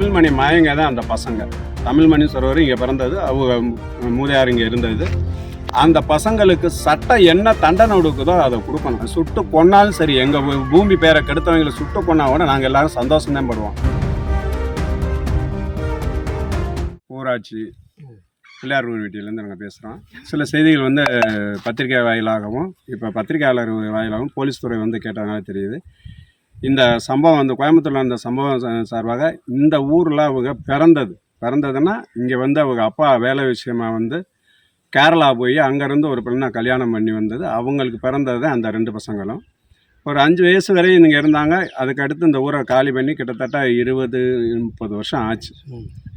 தமிழ்மணி மாயங்க தான் அந்த பசங்க. தமிழ்மணி சொல்றவர் இங்கே பிறந்தது, அவங்க மூதையார் இங்கே இருந்தது. அந்த பசங்களுக்கு சட்டம் என்ன தண்டனை கொடுக்குதோ அதை கொடுக்கணும். சுட்டு கொன்னாலும் சரி, எங்கள் பூமி பேரை கெடுத்தவங்களை சுட்டு கொன்னா கூட நாங்கள் எல்லாரும் சந்தோஷம்தான் படுவோம். ஊராட்சி பிள்ளையார் வீட்டிலேருந்து நாங்கள் பேசுகிறோம். சில செய்திகள் வந்து பத்திரிகை வாயிலாகவும் இப்போ பத்திரிகையாளர் வாயிலாகவும் போலீஸ் துறை வந்து கேட்டதுனால தெரியுது. இந்த சம்பவம் வந்து கோயம்புத்தூரில் அந்த சம்பவம் சார்பாக இந்த ஊரில் அவங்க பிறந்ததுன்னா இங்கே வந்து அவங்க அப்பா வேலை விஷயமா வந்து கேரளா போய் அங்கேருந்து ஒரு பெண்ணை கல்யாணம் பண்ணி வந்தது. அவங்களுக்கு பிறந்தது தான் அந்த 2 பசங்களும். ஒரு 5 வயசு வரையும் இங்கே இருந்தாங்க. அதுக்கடுத்து இந்த ஊரை காலி பண்ணி கிட்டத்தட்ட 20-30 வருஷம் ஆச்சு.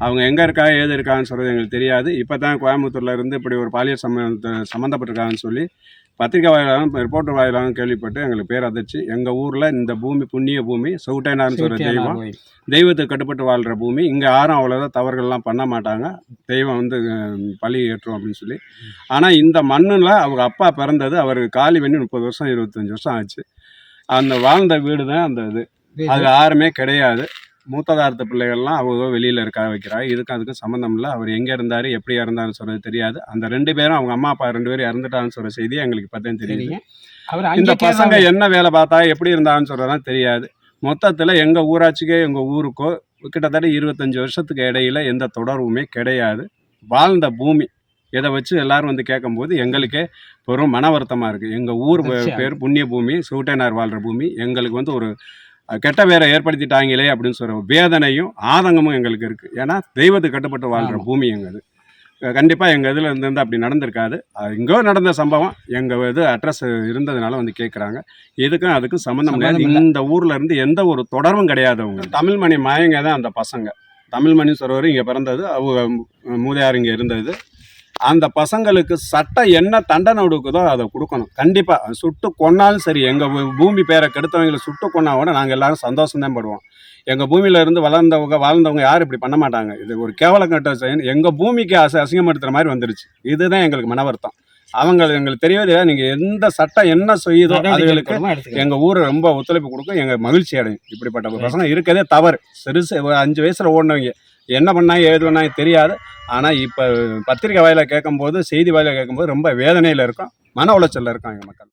அவங்க எங்கே இருக்கா ஏது இருக்கான்னு சொல்கிறது எங்களுக்கு தெரியாது. இப்போ தான் கோயம்புத்தூரில் இருந்து இப்படி ஒரு பாலியல் சம்மந்தப்பட்டிருக்காங்கன்னு சொல்லி பத்திரிக்கை வாயிலாகவும் ரிப்போர்ட்டர் வாயிலாகவும் கேள்விப்பட்டு எங்களுக்கு பேர் அதிர்ச்சி. எங்கள் ஊரில் இந்த பூமி புண்ணிய பூமி, சவுட்டைனார்னு சொல்கிற தெய்வத்துக்கு கட்டுப்பட்டு வாழ்கிற பூமி. இங்கே யாரும் அவ்வளோதான் தவறுகள்லாம் பண்ண மாட்டாங்க. தெய்வம் வந்து பழி ஏற்றும் அப்படின்னு சொல்லி. ஆனால் இந்த மண்ணில் அவங்க அப்பா பிறந்தது, அவர் காலி பண்ணி 30 வருஷம் 25 வருஷம் ஆச்சு. அந்த வாழ்ந்த வீடு தான் அந்த இது. அது யாருமே கிடையாது. மூத்ததாரத்து பிள்ளைகள்லாம் அவங்க வெளியில் இருக்க வைக்கிறாங்க. அதுக்கும் சம்மந்தம் இல்லை. அவர் எங்கே இருந்தார் எப்படி இறந்தாருன்னு சொல்கிறது தெரியாது. அந்த 2 பேரும் அவங்க அம்மா அப்பா 2 பேரும் இறந்துட்டான்னு சொல்கிற செய்தி எங்களுக்கு இப்போ தான் தெரியுது. இந்த பசங்க என்ன வேலை பார்த்தா எப்படி இருந்தான்னு சொல்கிறதான் தெரியாது. மொத்தத்தில் எங்கள் ஊராட்சிக்கோ எங்கள் ஊருக்கோ கிட்டத்தட்ட 25 வருஷத்துக்கு இடையில எந்த தொடர்புமே கிடையாது. வாழ்ந்த பூமி இதை வச்சு எல்லாரும் வந்து கேட்கும்போது எங்களுக்கே பெரும் மன வருத்தமாக இருக்குது. எங்கள் ஊர் பேர் புண்ணிய பூமி, சூட்டைனார் வாழ்கிற பூமி. எங்களுக்கு வந்து ஒரு கெட்ட பேரை ஏற்படுத்திட்டாங்களே அப்படின்னு சொல்கிற வேதனையும் ஆதங்கமும் எங்களுக்கு இருக்குது. ஏன்னா தெய்வத்துக்கு கட்டுப்பட்டு வாழ்கிற பூமி எங்கள் இது. கண்டிப்பாக எங்கள் இதில் இருந்து அப்படி நடந்திருக்காது. எங்கோ நடந்த சம்பவம் எங்கள் இது அட்ரஸ் இருந்ததுனால வந்து கேட்குறாங்க. இதுக்கும் அதுக்கும் சம்மந்தம் கிடையாது. இந்த ஊரில் இருந்து எந்த ஒரு தொடர்பும் கிடையாது. அவங்க தமிழ்மணி மாயங்க தான் அந்த பசங்க. தமிழ்மணி சொல்கிறவர் இங்கே பிறந்தது, அவங்க மூதையார் இங்கே இருந்தது. அந்த பசங்களுக்கு சட்டம் என்ன தண்டனை கொடுக்குதோ அதை கொடுக்கணும். கண்டிப்பாக சுட்டு கொன்னாலும் சரி, எங்கள் பூமி பேரை கெடுத்தவங்களை சுட்டு கொன்னா கூட நாங்கள் எல்லாரும் சந்தோஷம்தான் படுவோம். எங்கள் பூமியில் இருந்து வாழ்ந்தவங்க யாரும் இப்படி பண்ண மாட்டாங்க. இது ஒரு கேவலக்கட்ட செயல். எங்கள் பூமிக்கு அசிங்கப்படுத்துகிற மாதிரி வந்துருச்சு. இதுதான் எங்களுக்கு மன வருத்தம். எங்களுக்கு தெரியவே நீங்கள் எந்த சட்டம் என்ன செய்யுதோ அதுகளுக்கு எங்கள் ஊர் ரொம்ப ஒத்துழைப்பு கொடுக்கும். எங்கள் மகிழ்ச்சி அடையும். இப்படிப்பட்ட பசங்க இருக்கதே தவறு. சிறுசு 5 வயசில் ஓடினவங்க என்ன பண்ணாங்க ஏது பண்ணாங்க தெரியாது. ஆனால் இப்போ பத்திரிகை வாயிலாக கேட்கும்போது, செய்தி வாயிலாக கேட்கும்போது ரொம்ப வேதனையில் இருக்கும், மன உளைச்சலில் இருக்கும் எங்கள் மக்கள்.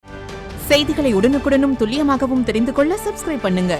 செய்திகளை உடனுக்குடனும் துல்லியமாகவும் தெரிந்து கொள்ள சப்ஸ்கிரைப் பண்ணுங்க.